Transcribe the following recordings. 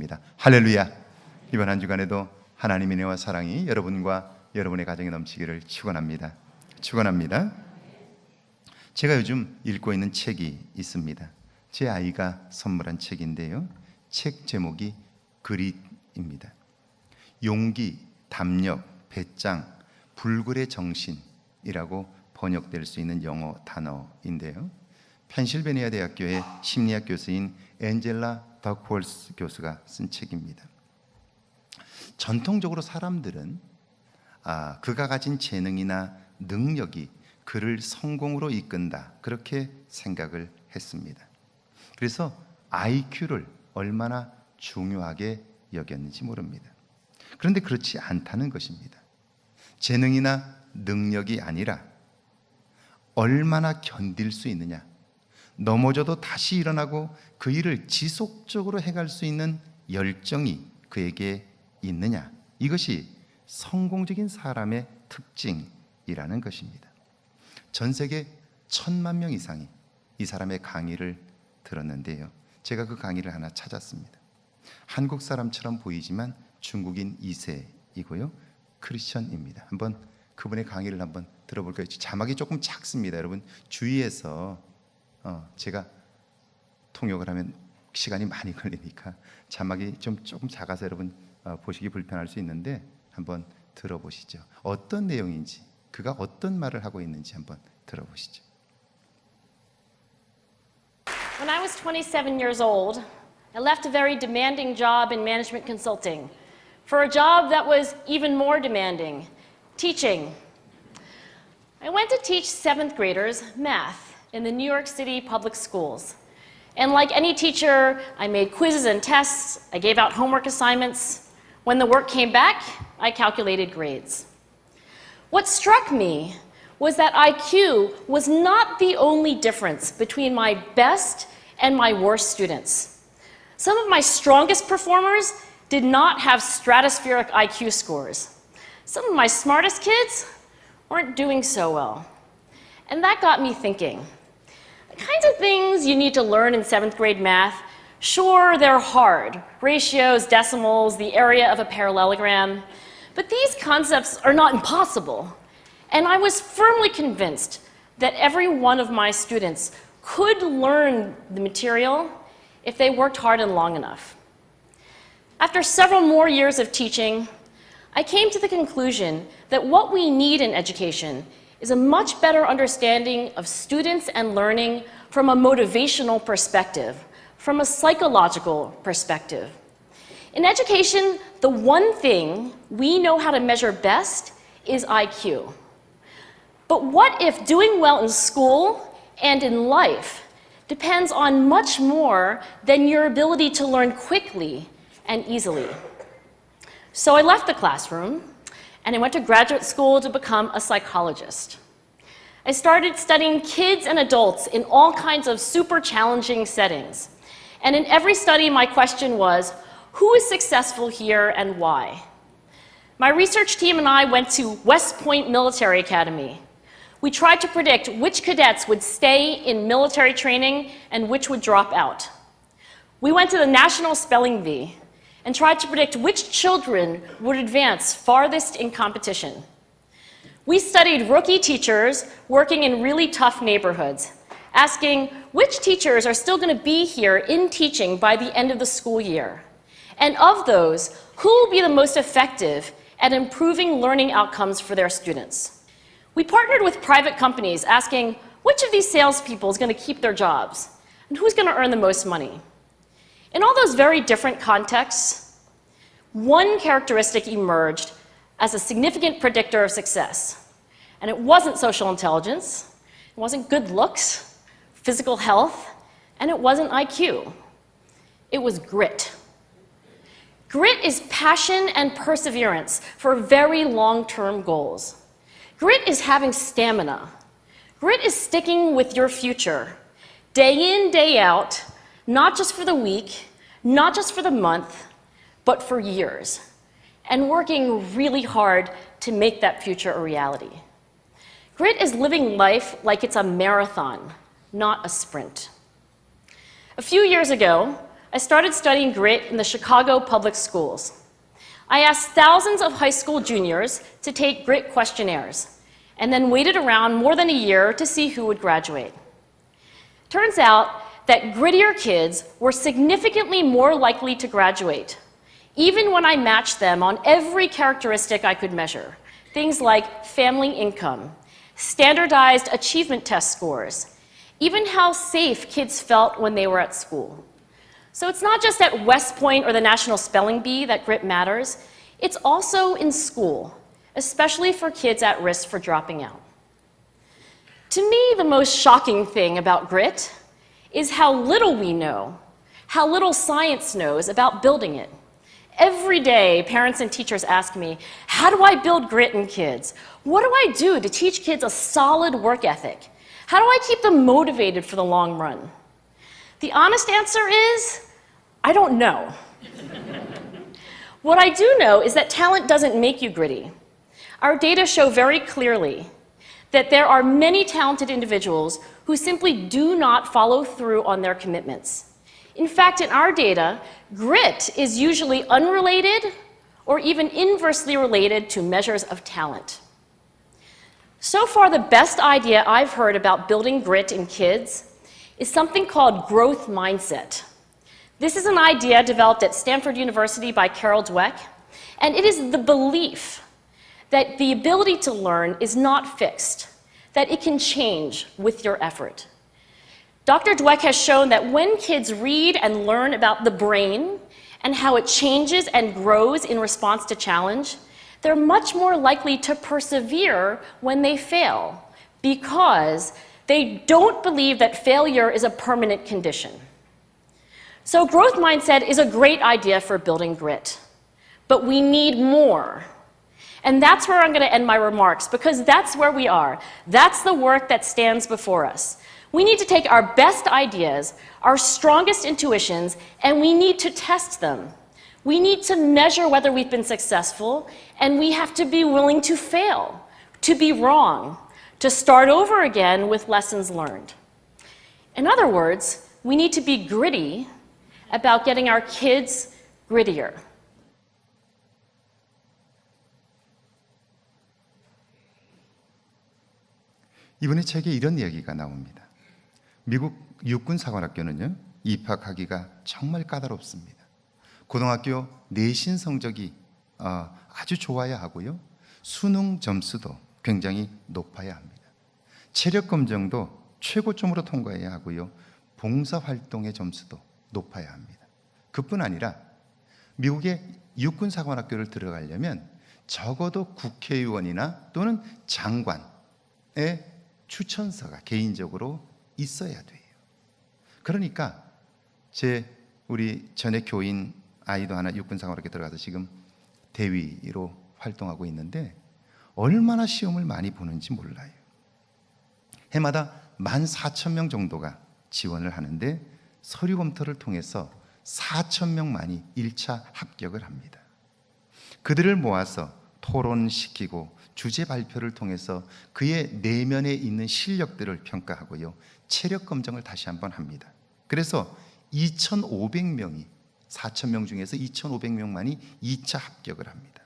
축원합니다. 할렐루야. 이번 한 주간에도 하나님의 은혜와 사랑이 여러분과 여러분의 가정에 넘치기를 축원합니다. 축원합니다. 제가 요즘 읽고 있는 책이 있습니다. 제 아이가 선물한 책인데요, 책 제목이 그릿입니다. 용기, 담력, 배짱, 불굴의 정신이라고 번역될 수 있는 영어 단어인데요, 펜실베니아 대학교의 심리학 교수인 앤젤라 더크홀스 교수가 쓴 책입니다. 전통적으로 사람들은 그가 가진 재능이나 능력이 그를 성공으로 이끈다, 그렇게 생각을 했습니다. 그래서 IQ를 얼마나 중요하게 여겼는지 모릅니다. 그런데 그렇지 않다는 것입니다. 재능이나 능력이 아니라 얼마나 견딜 수 있느냐, 넘어져도 다시 일어나고 그 일을 지속적으로 해갈 수 있는 열정이 그에게 있느냐, 이것이 성공적인 사람의 특징이라는 것입니다. 전 세계 1000만 명 이상이 이 사람의 강의를 들었는데요, 제가 그 강의를 하나 찾았습니다. 한국 사람처럼 보이지만 중국인 2세이고요 크리스천입니다. 한번 그분의 강의를 한번 들어볼까요? 자막이 조금 작습니다. 여러분 주의해서, 제가 통역을 하면 시간이 많이 걸리니까 자막이 조금 작아서 여러분 보시기 불편할 수 있는데 한번 들어보시죠. 어떤 내용인지, 그가 어떤 말을 하고 있는지 한번 들어보시죠. When I was 27 years old, I left a very demanding job in management consulting for a job that was even more demanding, teaching. I went to teach 7th graders math in the New York City public schools. And like any teacher, I made quizzes and tests, I gave out homework assignments. When the work came back, I calculated grades. What struck me was that IQ was not the only difference between my best and my worst students. Some of my strongest performers did not have stratospheric IQ scores. Some of my smartest kids weren't doing so well. And that got me thinking. The kinds of things you need to learn in 7th grade math, sure, they're hard. Ratios, decimals, the area of a parallelogram. But these concepts are not impossible. And I was firmly convinced that every one of my students could learn the material if they worked hard and long enough. After several more years of teaching, I came to the conclusion that what we need in education is a much better understanding of students and learning from a motivational perspective, from a psychological perspective. In education, the one thing we know how to measure best is IQ. But what if doing well in school and in life depends on much more than your ability to learn quickly and easily? So I left the classroom and I went to graduate school to become a psychologist. I started studying kids and adults in all kinds of super challenging settings. And in every study, my question was, who is successful here and why? My research team and I went to West Point Military Academy. We tried to predict which cadets would stay in military training and which would drop out. We went to the National Spelling Bee and tried to predict which children would advance farthest in competition. We studied rookie teachers working in really tough neighborhoods, asking which teachers are still going to be here in teaching by the end of the school year. And of those, who will be the most effective at improving learning outcomes for their students? We partnered with private companies asking which of these salespeople is going to keep their jobs and who's going to earn the most money. In all those very different contexts, one characteristic emerged as a significant predictor of success. And it wasn't social intelligence, it wasn't good looks, physical health, and it wasn't IQ. It was grit. Grit is passion and perseverance for very long-term goals. Grit is having stamina. Grit is sticking with your future, day in, day out, not just for the week, not just for the month, but for years, and working really hard to make that future a reality. Grit is living life like it's a marathon, not a sprint. A few years ago, I started studying grit in the Chicago public schools. I asked thousands of high school juniors to take grit questionnaires, and then waited around more than a year to see who would graduate. Turns out that grittier kids were significantly more likely to graduate, even when I matched them on every characteristic I could measure, things like family income, standardized achievement test scores, even how safe kids felt when they were at school. So it's not just at West Point or the National Spelling Bee that grit matters, it's also in school, especially for kids at risk for dropping out. To me, the most shocking thing about grit is how little we know, how little science knows about building it. Every day, parents and teachers ask me, how do I build grit in kids? What do I do to teach kids a solid work ethic? How do I keep them motivated for the long run? The honest answer is, I don't know. What I do know is that talent doesn't make you gritty. Our data show very clearly that there are many talented individuals who simply do not follow through on their commitments. In fact, in our data, grit is usually unrelated or even inversely related to measures of talent. So far, the best idea I've heard about building grit in kids is something called growth mindset. This is an idea developed at Stanford University by Carol Dweck, and it is the belief that the ability to learn is not fixed, that it can change with your effort. Dr. Dweck has shown that when kids read and learn about the brain and how it changes and grows in response to challenge, they're much more likely to persevere when they fail because they don't believe that failure is a permanent condition. So growth mindset is a great idea for building grit, but we need more. And that's where I'm going to end my remarks, because that's where we are. That's the work that stands before us. We need to take our best ideas, our strongest intuitions, and we need to test them. We need to measure whether we've been successful, and we have to be willing to fail, to be wrong, to start over again with lessons learned. In other words, we need to be gritty about getting our kids grittier. 이번에 책에 이런 이야기가 나옵니다. 미국 육군사관학교는요, 입학하기가 정말 까다롭습니다. 고등학교 내신 성적이 아주 좋아야 하고요, 수능 점수도 굉장히 높아야 합니다. 체력 검정도 최고점으로 통과해야 하고요, 봉사활동의 점수도 높아야 합니다. 그뿐 아니라 미국의 육군사관학교를 들어가려면 적어도 국회의원이나 또는 장관의 추천서가 개인적으로 있어야 돼요. 그러니까 우리 전에 교인 아이도 하나 육군사관학교 들어가서 지금 대위로 활동하고 있는데 얼마나 시험을 많이 보는지 몰라요. 해마다 14,000명 정도가 지원을 하는데 서류 검토를 통해서 4,000명만이 1차 합격을 합니다. 그들을 모아서 토론시키고 주제 발표를 통해서 그의 내면에 있는 실력들을 평가하고요, 체력 검정을 다시 한번 합니다. 그래서 2,500명이 4,000명 중에서 2,500명만이 2차 합격을 합니다.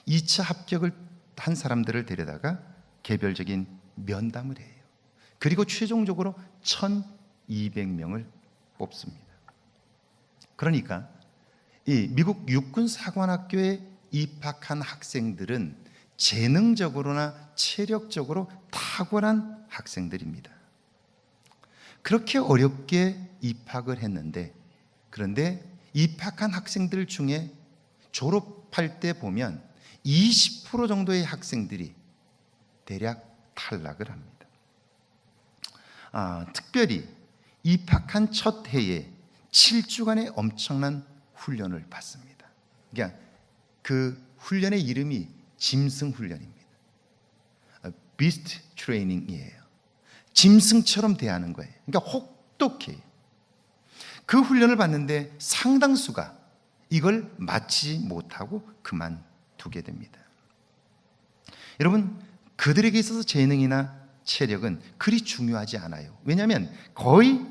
2차 합격을 한 사람들을 데려다가 개별적인 면담을 해요. 그리고 최종적으로 1,200명을 뽑습니다. 그러니까 이 미국 육군사관학교에 입학한 학생들은 재능적으로나 체력적으로 탁월한 학생들입니다. 그렇게 어렵게 입학을 했는데, 그런데 입학한 학생들 중에 졸업할 때 보면 20% 정도의 학생들이 대략 탈락을 합니다. 특별히 입학한 첫 해에 7주간의 엄청난 훈련을 받습니다. 그러니까 그 훈련의 이름이 짐승 훈련입니다. 비스트 트레이닝이에요. 짐승처럼 대하는 거예요. 그러니까 혹독해요. 그 훈련을 받는데 상당수가 이걸 마치지 못하고 그만두게 됩니다. 여러분, 그들에게 있어서 재능이나 체력은 그리 중요하지 않아요. 왜냐하면 거의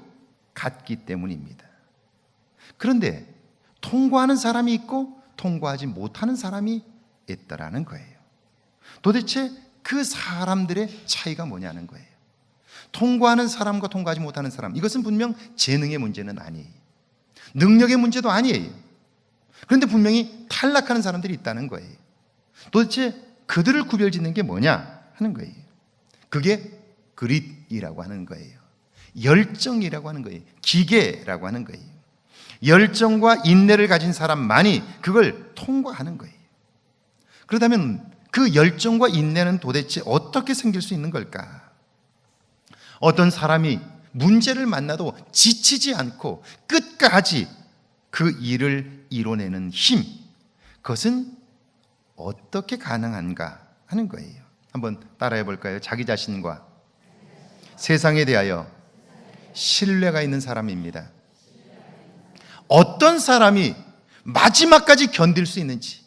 같기 때문입니다. 그런데 통과하는 사람이 있고 통과하지 못하는 사람이 있다라는 거예요. 도대체 그 사람들의 차이가 뭐냐는 거예요. 통과하는 사람과 통과하지 못하는 사람, 이것은 분명 재능의 문제는 아니에요. 능력의 문제도 아니에요. 그런데 분명히 탈락하는 사람들이 있다는 거예요. 도대체 그들을 구별짓는 게 뭐냐 하는 거예요. 그게 그릿이라고 하는 거예요. 열정이라고 하는 거예요. 기계라고 하는 거예요. 열정과 인내를 가진 사람만이 그걸 통과하는 거예요. 그렇다면 그 열정과 인내는 도대체 어떻게 생길 수 있는 걸까? 어떤 사람이 문제를 만나도 지치지 않고 끝까지 그 일을 이뤄내는 힘, 그것은 어떻게 가능한가 하는 거예요. 한번 따라해 볼까요? 자기 자신과 세상에 대하여 신뢰가 있는 사람입니다. 어떤 사람이 마지막까지 견딜 수 있는지,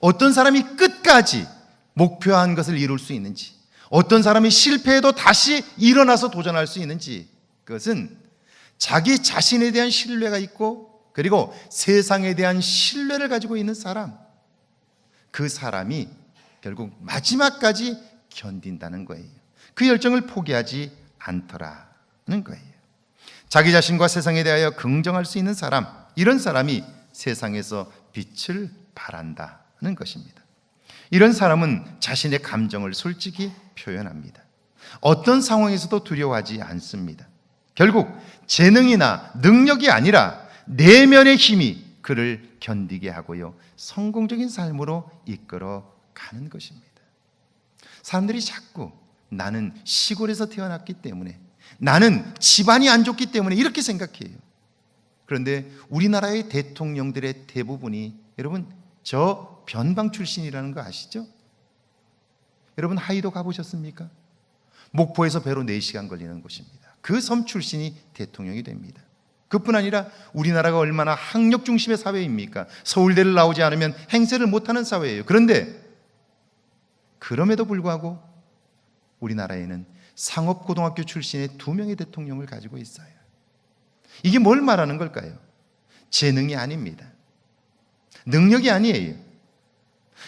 어떤 사람이 끝까지 목표한 것을 이룰 수 있는지, 어떤 사람이 실패해도 다시 일어나서 도전할 수 있는지, 그것은 자기 자신에 대한 신뢰가 있고 그리고 세상에 대한 신뢰를 가지고 있는 사람, 그 사람이 결국 마지막까지 견딘다는 거예요. 그 열정을 포기하지 않더라는 거예요. 자기 자신과 세상에 대하여 긍정할 수 있는 사람, 이런 사람이 세상에서 빛을 발한다는 것입니다. 이런 사람은 자신의 감정을 솔직히 표현합니다. 어떤 상황에서도 두려워하지 않습니다. 결국 재능이나 능력이 아니라 내면의 힘이 그를 견디게 하고요, 성공적인 삶으로 이끌어 가는 것입니다. 사람들이 자꾸 나는 시골에서 태어났기 때문에, 나는 집안이 안 좋기 때문에 이렇게 생각해요. 그런데 우리나라의 대통령들의 대부분이, 여러분, 저 변방 출신이라는 거 아시죠? 여러분 하이도 가보셨습니까? 목포에서 배로 4시간 걸리는 곳입니다. 그 섬 출신이 대통령이 됩니다. 그뿐 아니라 우리나라가 얼마나 학력 중심의 사회입니까? 서울대를 나오지 않으면 행세를 못하는 사회예요. 그런데 그럼에도 불구하고 우리나라에는 상업고등학교 출신의 2명의 대통령을 가지고 있어요. 이게 뭘 말하는 걸까요? 재능이 아닙니다. 능력이 아니에요.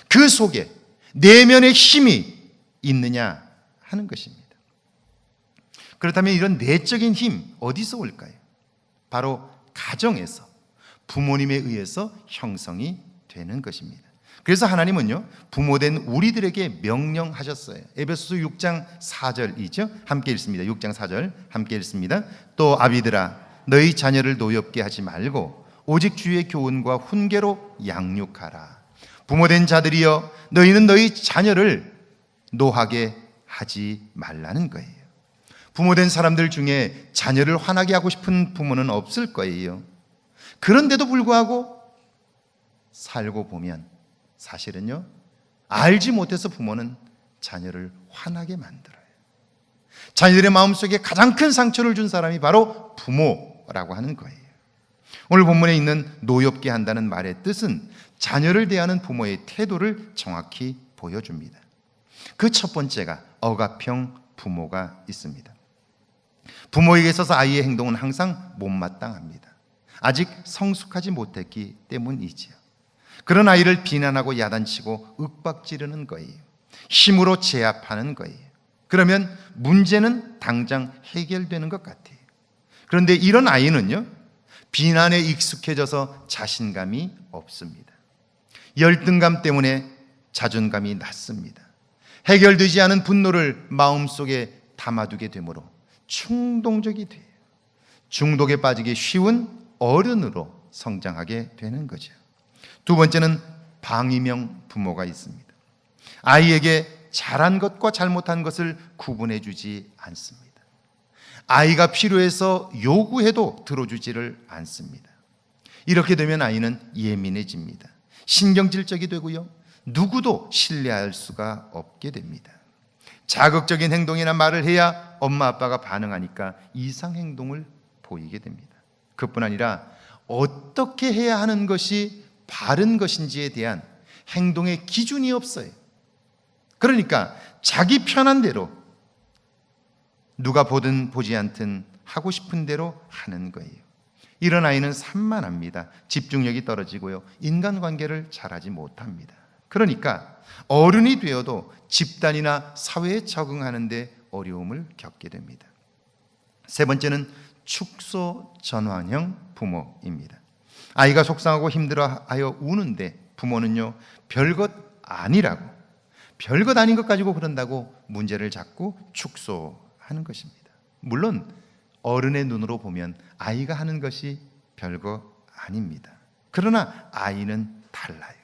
그 속에 내면의 힘이 있느냐 하는 것입니다. 그렇다면 이런 내적인 힘 어디서 올까요? 바로 가정에서, 부모님에 의해서 형성이 되는 것입니다. 그래서 하나님은요, 부모된 우리들에게 명령하셨어요. 에베소서 6장 4절이죠. 함께 읽습니다. 6장 4절 함께 읽습니다. 또 아비들아, 너희 자녀를 노엽게 하지 말고 오직 주의 교훈과 훈계로 양육하라. 부모된 자들이여, 너희는 너희 자녀를 노하게 하지 말라는 거예요. 부모된 사람들 중에 자녀를 화나게 하고 싶은 부모는 없을 거예요. 그런데도 불구하고 살고 보면 사실은요, 알지 못해서 부모는 자녀를 화나게 만들어요. 자녀들의 마음속에 가장 큰 상처를 준 사람이 바로 부모라고 하는 거예요. 오늘 본문에 있는 노엽게 한다는 말의 뜻은 자녀를 대하는 부모의 태도를 정확히 보여줍니다. 그 첫 번째가 억압형 부모가 있습니다. 부모에게 있어서 아이의 행동은 항상 못마땅합니다. 아직 성숙하지 못했기 때문이지요. 그런 아이를 비난하고 야단치고 윽박지르는 거예요. 힘으로 제압하는 거예요. 그러면 문제는 당장 해결되는 것 같아요. 그런데 이런 아이는요, 비난에 익숙해져서 자신감이 없습니다. 열등감 때문에 자존감이 낮습니다. 해결되지 않은 분노를 마음속에 담아두게 되므로 충동적이 돼요. 중독에 빠지기 쉬운 어른으로 성장하게 되는 거죠. 두 번째는 방임형 부모가 있습니다. 아이에게 잘한 것과 잘못한 것을 구분해 주지 않습니다. 아이가 필요해서 요구해도 들어주지를 않습니다. 이렇게 되면 아이는 예민해집니다. 신경질적이 되고요, 누구도 신뢰할 수가 없게 됩니다. 자극적인 행동이나 말을 해야 엄마 아빠가 반응하니까 이상 행동을 보이게 됩니다. 그뿐 아니라 어떻게 해야 하는 것이 바른 것인지에 대한 행동의 기준이 없어요. 그러니까 자기 편한 대로, 누가 보든 보지 않든 하고 싶은 대로 하는 거예요. 이런 아이는 산만합니다. 집중력이 떨어지고요. 인간관계를 잘하지 못합니다. 그러니까 어른이 되어도 집단이나 사회에 적응하는 데 어려움을 겪게 됩니다. 세 번째는 축소 전환형 부모입니다. 아이가 속상하고 힘들어하여 우는데 부모는요, 별것 아니라고, 별것 아닌 것 가지고 그런다고 문제를 자꾸 축소하는 것입니다. 물론 어른의 눈으로 보면 아이가 하는 것이 별거 아닙니다. 그러나 아이는 달라요.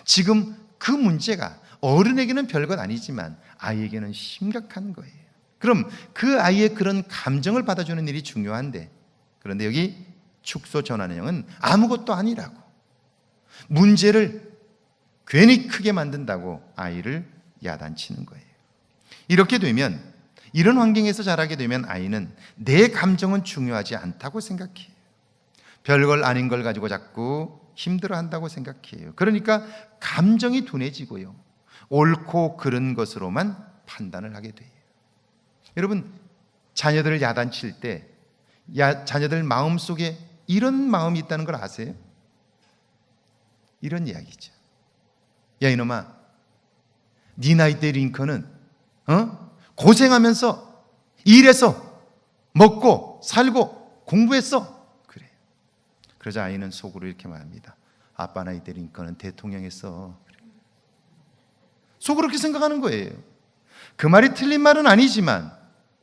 지금 그 문제가 어른에게는 별것 아니지만 아이에게는 심각한 거예요. 그럼 그 아이의 그런 감정을 받아주는 일이 중요한데, 그런데 여기 축소 전환형은 아무것도 아니라고, 문제를 괜히 크게 만든다고 아이를 야단치는 거예요. 이렇게 되면, 이런 환경에서 자라게 되면 아이는 내 감정은 중요하지 않다고 생각해요. 별걸 아닌 걸 가지고 자꾸 힘들어한다고 생각해요. 그러니까 감정이 둔해지고요, 옳고 그른 것으로만 판단을 하게 돼요. 여러분, 자녀들을 야단칠 때 자녀들 마음속에 이런 마음이 있다는 걸 아세요? 이런 이야기죠. 야 이놈아, 네 나이 때 링컨은 고생하면서 일해서 먹고 살고 공부했어. 그래. 그러자 아이는 속으로 이렇게 말합니다. 아빠 나이 때 링컨은 대통령했어. 그래. 속으로 그렇게 생각하는 거예요. 그 말이 틀린 말은 아니지만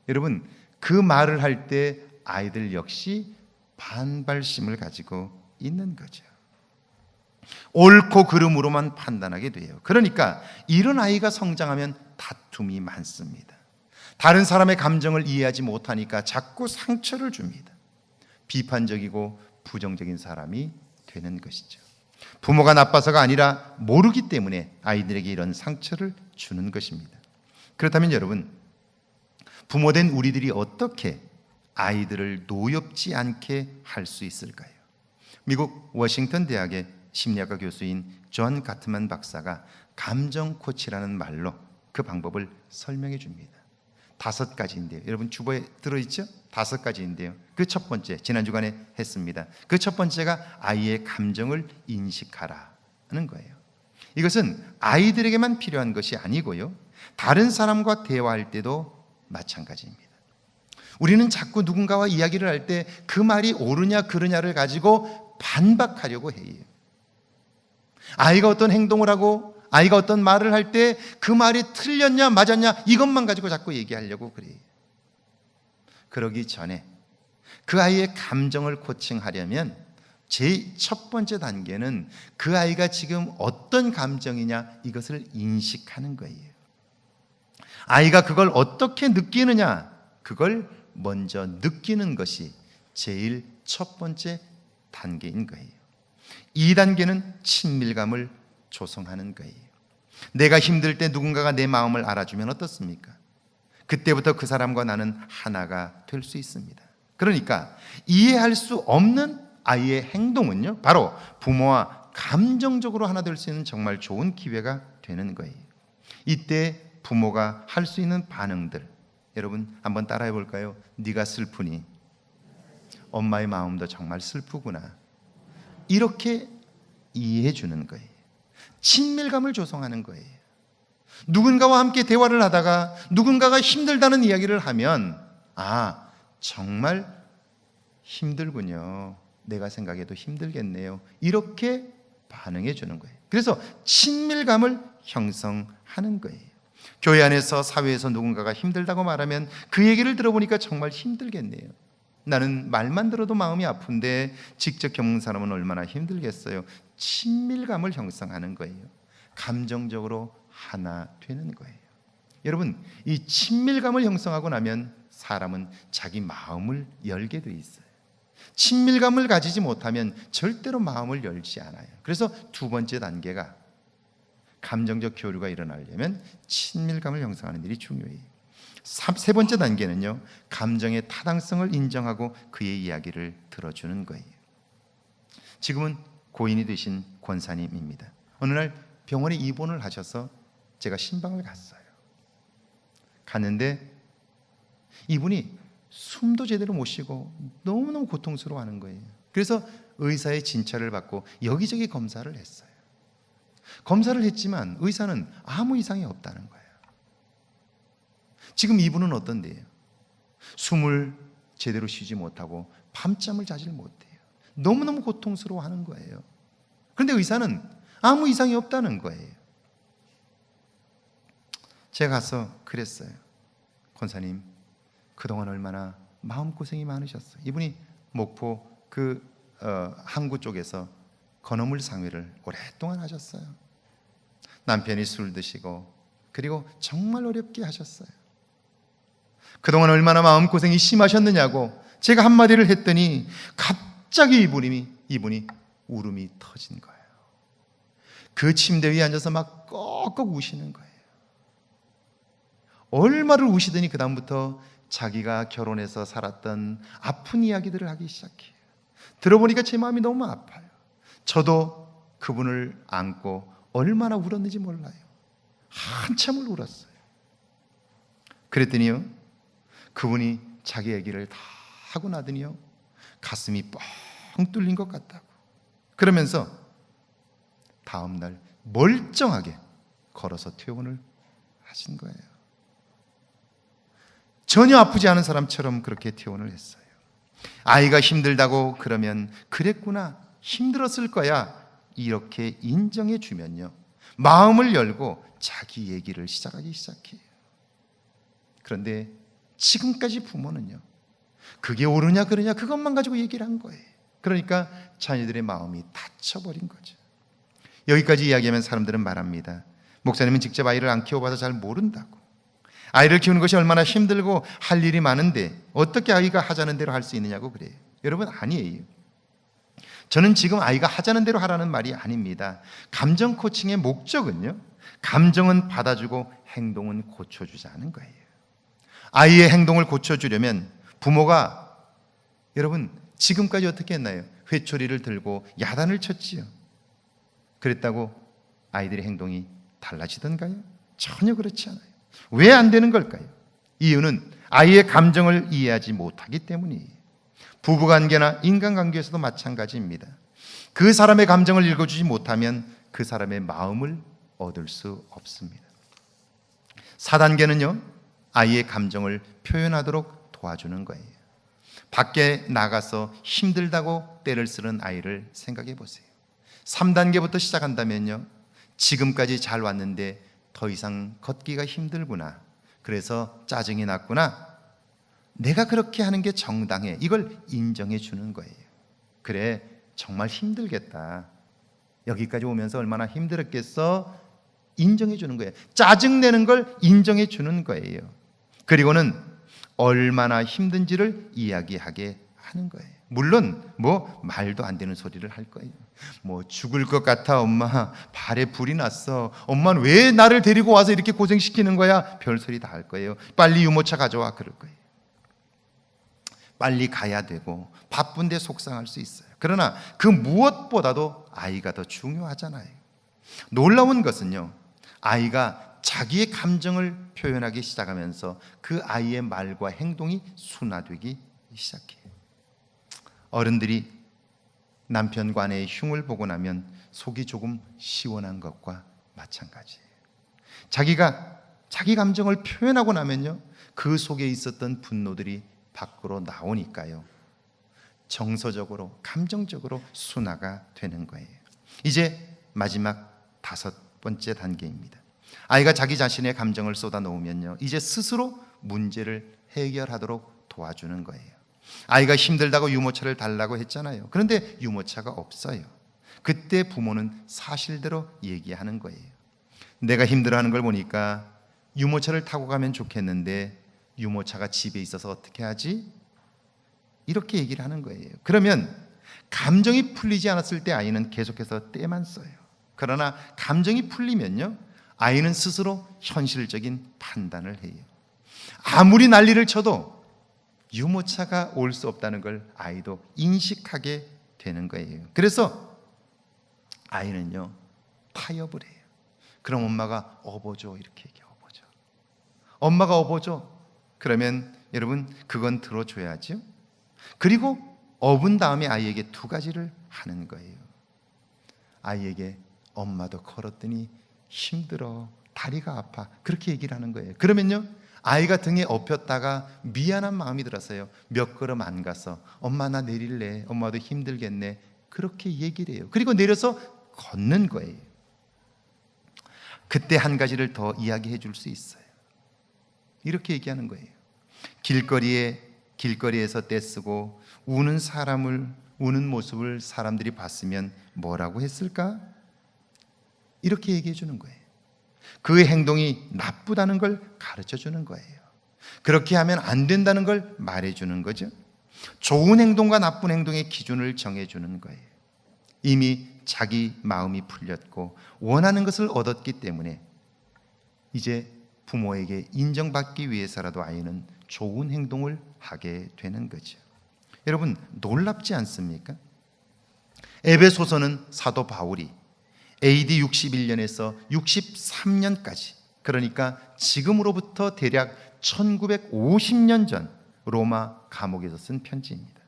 여러분, 그 말을 할 때 아이들 역시 반발심을 가지고 있는 거죠. 옳고 그름으로만 판단하게 돼요. 그러니까 이런 아이가 성장하면 다툼이 많습니다. 다른 사람의 감정을 이해하지 못하니까 자꾸 상처를 줍니다. 비판적이고 부정적인 사람이 되는 것이죠. 부모가 나빠서가 아니라 모르기 때문에 아이들에게 이런 상처를 주는 것입니다. 그렇다면 여러분, 부모된 우리들이 어떻게 아이들을 노엽지 않게 할 수 있을까요? 미국 워싱턴 대학의 심리학과 교수인 존 가트만 박사가 감정 코치라는 말로 그 방법을 설명해 줍니다. 5가지인데요. 여러분 주보에 들어있죠? 5가지인데요. 그 첫 번째, 지난 주간에 했습니다. 그 첫 번째가 아이의 감정을 인식하라는 거예요. 이것은 아이들에게만 필요한 것이 아니고요, 다른 사람과 대화할 때도 마찬가지입니다. 우리는 자꾸 누군가와 이야기를 할 때 그 말이 옳으냐 그르냐를 가지고 반박하려고 해요. 아이가 어떤 행동을 하고 아이가 어떤 말을 할 때 그 말이 틀렸냐 맞았냐 이것만 가지고 자꾸 얘기하려고 그래요. 그러기 전에 그 아이의 감정을 코칭하려면 제일 첫 번째 단계는 그 아이가 지금 어떤 감정이냐 이것을 인식하는 거예요. 아이가 그걸 어떻게 느끼느냐, 그걸 먼저 느끼는 것이 제일 첫 번째 단계인 거예요. 2단계는 친밀감을 조성하는 거예요. 내가 힘들 때 누군가가 내 마음을 알아주면 어떻습니까? 그때부터 그 사람과 나는 하나가 될 수 있습니다. 그러니까 이해할 수 없는 아이의 행동은요, 바로 부모와 감정적으로 하나 될 수 있는 정말 좋은 기회가 되는 거예요. 이때 부모가 할 수 있는 반응들, 여러분 한번 따라해 볼까요? 네가 슬프니 엄마의 마음도 정말 슬프구나, 이렇게 이해해 주는 거예요. 친밀감을 조성하는 거예요. 누군가와 함께 대화를 하다가 누군가가 힘들다는 이야기를 하면 정말 힘들군요, 내가 생각해도 힘들겠네요, 이렇게 반응해 주는 거예요. 그래서 친밀감을 형성하는 거예요. 교회 안에서 사회에서 누군가가 힘들다고 말하면 그 얘기를 들어보니까 정말 힘들겠네요, 나는 말만 들어도 마음이 아픈데 직접 겪는 사람은 얼마나 힘들겠어요. 친밀감을 형성하는 거예요. 감정적으로 하나 되는 거예요. 여러분, 이 친밀감을 형성하고 나면 사람은 자기 마음을 열게 돼 있어요. 친밀감을 가지지 못하면 절대로 마음을 열지 않아요. 그래서 2번째 단계가 감정적 교류가 일어나려면 친밀감을 형성하는 일이 중요해요. 3번째 단계는요, 감정의 타당성을 인정하고 그의 이야기를 들어주는 거예요. 지금은 고인이 되신 권사님입니다. 어느 날 병원에 입원을 하셔서 제가 신방을 갔어요. 갔는데 이분이 숨도 제대로 못 쉬고 너무너무 고통스러워하는 거예요. 그래서 의사의 진찰을 받고 여기저기 검사를 했어요. 검사를 했지만 의사는 아무 이상이 없다는 거예요. 지금 이분은 어떤데요? 숨을 제대로 쉬지 못하고 밤잠을 자질 못해요. 너무너무 고통스러워하는 거예요. 그런데 의사는 아무 이상이 없다는 거예요. 제가 가서 그랬어요. 권사님, 그동안 얼마나 마음고생이 많으셨어요. 이분이 목포 항구 쪽에서 건어물 상회를 오랫동안 하셨어요. 남편이 술 드시고 그리고 정말 어렵게 하셨어요. 그동안 얼마나 마음고생이 심하셨느냐고 제가 한마디를 했더니 갑자기 이분이 울음이 터진 거예요. 그 침대 위에 앉아서 막 꺽꺽 우시는 거예요. 얼마를 우시더니 그 다음부터 자기가 결혼해서 살았던 아픈 이야기들을 하기 시작해요. 들어보니까 제 마음이 너무 아파요. 저도 그분을 안고 얼마나 울었는지 몰라요. 한참을 울었어요. 그랬더니요, 그분이 자기 얘기를 다 하고 나더니요, 가슴이 뻥 뚫린 것 같다고 그러면서 다음날 멀쩡하게 걸어서 퇴원을 하신 거예요. 전혀 아프지 않은 사람처럼 그렇게 퇴원을 했어요. 아이가 힘들다고 그러면 그랬구나, 힘들었을 거야, 이렇게 인정해 주면요, 마음을 열고 자기 얘기를 시작하기 시작해요. 그런데 지금까지 부모는요, 그게 옳으냐 그러냐 그것만 가지고 얘기를 한 거예요. 그러니까 자녀들의 마음이 닫혀버린 거죠. 여기까지 이야기하면 사람들은 말합니다. 목사님은 직접 아이를 안 키워봐서 잘 모른다고. 아이를 키우는 것이 얼마나 힘들고 할 일이 많은데 어떻게 아이가 하자는 대로 할 수 있느냐고 그래요. 여러분, 아니에요. 저는 지금 아이가 하자는 대로 하라는 말이 아닙니다. 감정 코칭의 목적은요, 감정은 받아주고 행동은 고쳐주자는 거예요. 아이의 행동을 고쳐주려면 부모가, 여러분 지금까지 어떻게 했나요? 회초리를 들고 야단을 쳤지요. 그랬다고 아이들의 행동이 달라지던가요? 전혀 그렇지 않아요. 왜 안 되는 걸까요? 이유는 아이의 감정을 이해하지 못하기 때문이에요. 부부관계나 인간관계에서도 마찬가지입니다. 그 사람의 감정을 읽어주지 못하면 그 사람의 마음을 얻을 수 없습니다. 4단계는요, 아이의 감정을 표현하도록 도와주는 거예요. 밖에 나가서 힘들다고 떼를 쓰는 아이를 생각해 보세요. 3단계부터 시작한다면요, 지금까지 잘 왔는데 더 이상 걷기가 힘들구나, 그래서 짜증이 났구나, 내가 그렇게 하는 게 정당해, 이걸 인정해 주는 거예요. 그래, 정말 힘들겠다, 여기까지 오면서 얼마나 힘들었겠어, 인정해 주는 거예요. 짜증내는 걸 인정해 주는 거예요. 그리고는 얼마나 힘든지를 이야기하게 하는 거예요. 물론 말도 안 되는 소리를 할 거예요. 죽을 것 같아 엄마, 발에 불이 났어, 엄마는 왜 나를 데리고 와서 이렇게 고생시키는 거야, 별소리 다 할 거예요. 빨리 유모차 가져와, 그럴 거예요. 빨리 가야 되고 바쁜데 속상할 수 있어요. 그러나 그 무엇보다도 아이가 더 중요하잖아요. 놀라운 것은요, 아이가 자기의 감정을 표현하기 시작하면서 그 아이의 말과 행동이 순화되기 시작해요. 어른들이 남편과 아내의 흉을 보고 나면 속이 조금 시원한 것과 마찬가지예요. 자기가 자기 감정을 표현하고 나면요, 그 속에 있었던 분노들이 밖으로 나오니까요, 정서적으로, 감정적으로 순화가 되는 거예요. 이제 마지막 5번째 단계입니다. 아이가 자기 자신의 감정을 쏟아놓으면요, 이제 스스로 문제를 해결하도록 도와주는 거예요. 아이가 힘들다고 유모차를 달라고 했잖아요. 그런데 유모차가 없어요. 그때 부모는 사실대로 얘기하는 거예요. 내가 힘들어하는 걸 보니까 유모차를 타고 가면 좋겠는데 유모차가 집에 있어서 어떻게 하지? 이렇게 얘기를 하는 거예요. 그러면 감정이 풀리지 않았을 때 아이는 계속해서 떼만 써요. 그러나 감정이 풀리면요, 아이는 스스로 현실적인 판단을 해요. 아무리 난리를 쳐도 유모차가 올 수 없다는 걸 아이도 인식하게 되는 거예요. 그래서 아이는요, 타협을 해요. 그럼 엄마가 업어줘, 이렇게 얘기해요. 업어줘. 엄마가 업어줘. 그러면 여러분, 그건 들어줘야죠. 그리고 업은 다음에 아이에게 두 가지를 하는 거예요. 아이에게 엄마도 걸었더니 힘들어, 다리가 아파, 그렇게 얘기를 하는 거예요. 그러면요, 아이가 등에 업혔다가 미안한 마음이 들어서요, 몇 걸음 안 가서 엄마 나 내릴래, 엄마도 힘들겠네, 그렇게 얘기를 해요. 그리고 내려서 걷는 거예요. 그때 한 가지를 더 이야기해 줄 수 있어요. 이렇게 얘기하는 거예요. 길거리에서 떼쓰고 우는 모습을 사람들이 봤으면 뭐라고 했을까? 이렇게 얘기해 주는 거예요. 그의 행동이 나쁘다는 걸 가르쳐 주는 거예요. 그렇게 하면 안 된다는 걸 말해 주는 거죠. 좋은 행동과 나쁜 행동의 기준을 정해 주는 거예요. 이미 자기 마음이 풀렸고 원하는 것을 얻었기 때문에 이제 부모에게 인정받기 위해서라도 아이는 좋은 행동을 하게 되는 거죠. 여러분, 놀랍지 않습니까? 에베소서는 사도 바울이 AD 61년에서 63년까지, 그러니까 지금으로부터 대략 1950년 전 로마 감옥에서 쓴 편지입니다.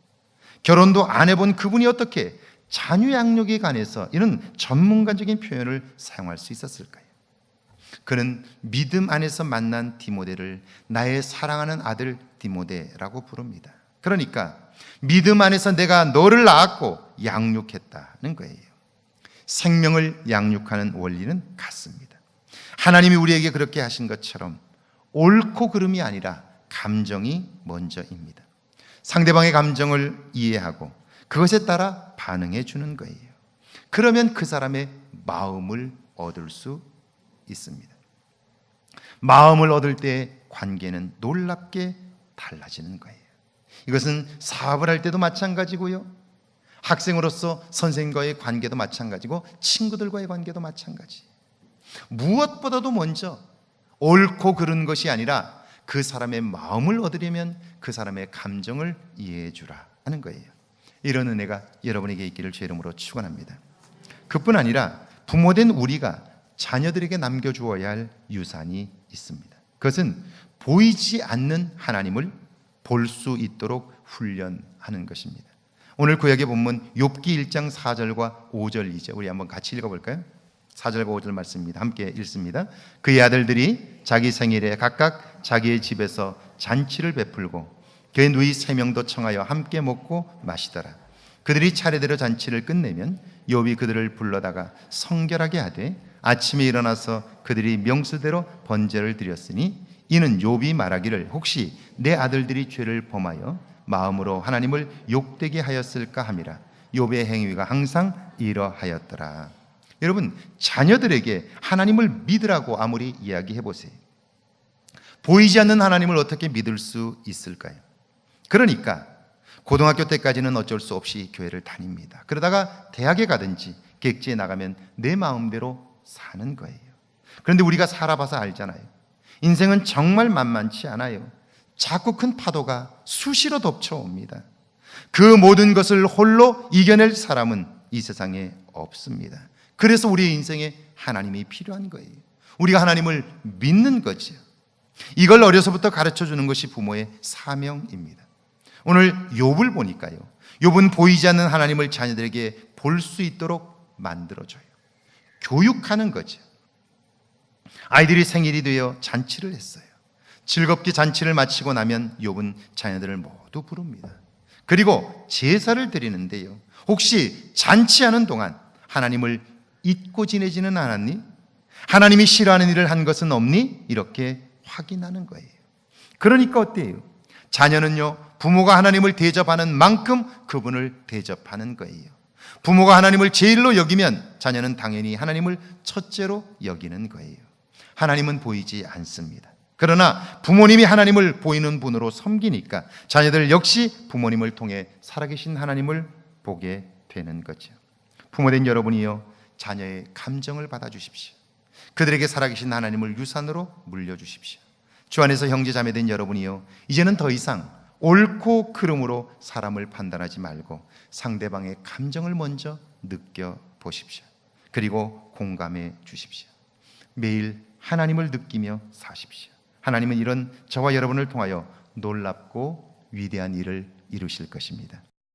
결혼도 안 해본 그분이 어떻게 자녀 양육에 관해서 이런 전문가적인 표현을 사용할 수 있었을까요? 그는 믿음 안에서 만난 디모데를 나의 사랑하는 아들 디모데라고 부릅니다. 그러니까 믿음 안에서 내가 너를 낳았고 양육했다는 거예요. 생명을 양육하는 원리는 같습니다. 하나님이 우리에게 그렇게 하신 것처럼 옳고 그름이 아니라 감정이 먼저입니다. 상대방의 감정을 이해하고 그것에 따라 반응해 주는 거예요. 그러면 그 사람의 마음을 얻을 수 있습니다. 마음을 얻을 때 관계는 놀랍게 달라지는 거예요. 이것은 사업을 할 때도 마찬가지고요, 학생으로서 선생님과의 관계도 마찬가지고 친구들과의 관계도 마찬가지. 무엇보다도 먼저 옳고 그른 것이 아니라 그 사람의 마음을 얻으려면 그 사람의 감정을 이해해 주라 하는 거예요. 이런 은혜가 여러분에게 있기를 주의 이름으로 축원합니다. 그뿐 아니라 부모된 우리가 자녀들에게 남겨주어야 할 유산이 있습니다. 그것은 보이지 않는 하나님을 볼 수 있도록 훈련하는 것입니다. 오늘 구약의 본문 욥기 1장 4절과 5절이죠. 우리 한번 같이 읽어볼까요? 4절과 5절 말씀입니다. 함께 읽습니다. 그의 아들들이 자기 생일에 각각 자기의 집에서 잔치를 베풀고 그의 누이 3명도 청하여 함께 먹고 마시더라. 그들이 차례대로 잔치를 끝내면 욥이 그들을 불러다가 성결하게 하되 아침에 일어나서 그들이 명수대로 번제를 드렸으니 이는 욥이 말하기를 혹시 내 아들들이 죄를 범하여 마음으로 하나님을 욕되게 하였을까 함이라. 욥의 행위가 항상 이러하였더라. 여러분, 자녀들에게 하나님을 믿으라고 아무리 이야기해 보세요. 보이지 않는 하나님을 어떻게 믿을 수 있을까요? 그러니까 고등학교 때까지는 어쩔 수 없이 교회를 다닙니다. 그러다가 대학에 가든지 객지에 나가면 내 마음대로 사는 거예요. 그런데 우리가 살아봐서 알잖아요. 인생은 정말 만만치 않아요. 자꾸 큰 파도가 수시로 덮쳐옵니다. 그 모든 것을 홀로 이겨낼 사람은 이 세상에 없습니다. 그래서 우리의 인생에 하나님이 필요한 거예요. 우리가 하나님을 믿는 거죠. 이걸 어려서부터 가르쳐주는 것이 부모의 사명입니다. 오늘 욥을 보니까요, 욥은 보이지 않는 하나님을 자녀들에게 볼 수 있도록 만들어줘요. 교육하는 거죠. 아이들이 생일이 되어 잔치를 했어요. 즐겁게 잔치를 마치고 나면 욥은 자녀들을 모두 부릅니다. 그리고 제사를 드리는데요, 혹시 잔치하는 동안 하나님을 잊고 지내지는 않았니? 하나님이 싫어하는 일을 한 것은 없니? 이렇게 확인하는 거예요. 그러니까 어때요? 자녀는요, 부모가 하나님을 대접하는 만큼 그분을 대접하는 거예요. 부모가 하나님을 제일로 여기면 자녀는 당연히 하나님을 첫째로 여기는 거예요. 하나님은 보이지 않습니다. 그러나 부모님이 하나님을 보이는 분으로 섬기니까 자녀들 역시 부모님을 통해 살아계신 하나님을 보게 되는 거죠. 부모된 여러분이요, 자녀의 감정을 받아주십시오. 그들에게 살아계신 하나님을 유산으로 물려주십시오. 주 안에서 형제자매된 여러분이요, 이제는 더 이상 옳고 그름으로 사람을 판단하지 말고 상대방의 감정을 먼저 느껴보십시오. 그리고 공감해 주십시오. 매일 하나님을 느끼며 사십시오. 하나님은 이런 저와 여러분을 통하여 놀랍고 위대한 일을 이루실 것입니다.